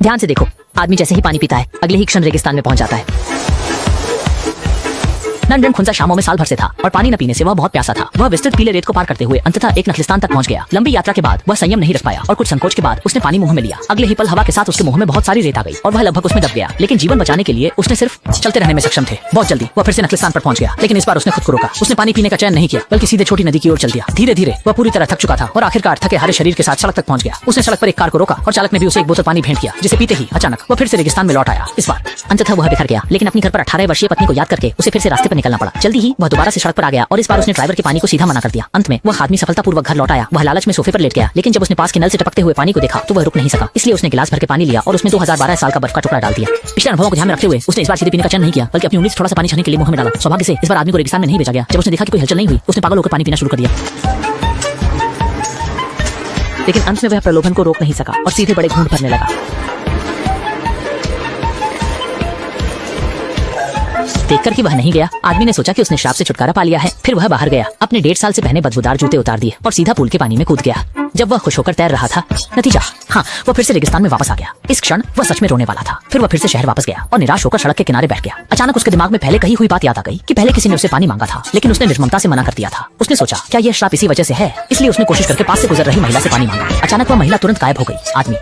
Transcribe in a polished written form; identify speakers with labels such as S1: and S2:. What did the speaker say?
S1: ध्यान से देखो, आदमी जैसे ही पानी पीता है अगले ही क्षण रेगिस्तान में पहुंच जाता है। नंदन खुंजा शामों में साल भर से था और पानी न पीने से वह बहुत प्यासा था। वह विस्तृत पीले रेत को पार करते हुए अंततः एक नखलिस्तान तक पहुंच गया। लंबी यात्रा के बाद वह संयम नहीं रख पाया और कुछ संकोच के बाद उसने पानी मुंह में लिया। अगले ही पल हवा के साथ उसके मुंह में बहुत सारी रेत आ गई और वह लगभग उसमें दब गया। लेकिन जीवन बचाने के लिए उसने सिर्फ चलते रहने में सक्षम थे। बहुत जल्दी वह फिर से नखलिस्तान पर पहुंच गया, लेकिन इस बार उसने खुद को रोका। उसने पानी पीने का चयन नहीं किया बल्कि सीधे छोटी नदी की ओर चल दिया। धीरे धीरे वह पूरी तरह थक चुका था और आखिरकार थके हारे शरीर के साथ सड़क तक पहुंच गया। उसने सड़क पर एक कार को रोका और चालक ने भी उसे एक बोतल पानी भेंट किया, जिसे पीते ही अचानक वह फिर से रेगिस्तान में लौट आया। इस बार अंततः वह बिखर गया, लेकिन अपनी घर पर 18 वर्षीय पत्नी को याद करके उसे फिर से रास्ते पर निकलना पड़ा। जल्दी ही वह दोबारा से सड़क पर आ गया और इस बार उसने ड्राइवर के पानी को सीधा मना कर दिया। अंत में वह आदमी सफलतापूर्वक घर लौट आया। वह लालच में सोफे पर लेट गया, लेकिन जब उसने पास के नल से टपकते हुए पानी को देखा तो वह रुक नहीं सका। इसलिए उसने गिलास भर के पानी लिया और उसमें 2012 साल का बर्फ का टुकड़ा डाल दिया। पिछले अनुभवों को ध्यान में रखते हुए उसने इस बार सीधे पीने का चयन नहीं किया बल्कि अपनी उंगली से थोड़ा सा पानी छाने के लिए मुंह में डाला। सौभाग्य से इस बार आदमी को रेगिस्तान में नहीं भेजा गया। जब उसने देखा कि कोई हलचल नहीं हुई, उसने पागल होकर पानी पीना शुरू कर दिया। लेकिन अंत में वह प्रलोभन को रोक नहीं सका और सीधे बड़े घूंट भरने लगा। देखकर कि वह नहीं गया, आदमी ने सोचा कि उसने श्राप से छुटकारा पा लिया है। फिर वह बाहर गया, अपने 1.5 साल से पहने बदबूदार जूते उतार दिए और सीधा पूल के पानी में कूद गया। जब वह खुश होकर तैर रहा था, नतीजा हाँ, वह फिर से रेगिस्तान में वापस आ गया। इस क्षण वह सच में रोने वाला था। फिर वह फिर से शहर वापस गया और निराश होकर सड़क के किनारे बैठ गया। अचानक उसके दिमाग में पहले कही हुई बात याद आ गई कि पहले किसी ने उसे पानी मांगा था, लेकिन उसने निर्ममता से मना कर दिया था। उसने सोचा क्या यह श्राप इसी वजह से है, इसलिए उसने कोशिश करके पास से गुजर रही महिला से पानी मांगा। अचानक वह महिला तुरंत गायब हो गई। आदमी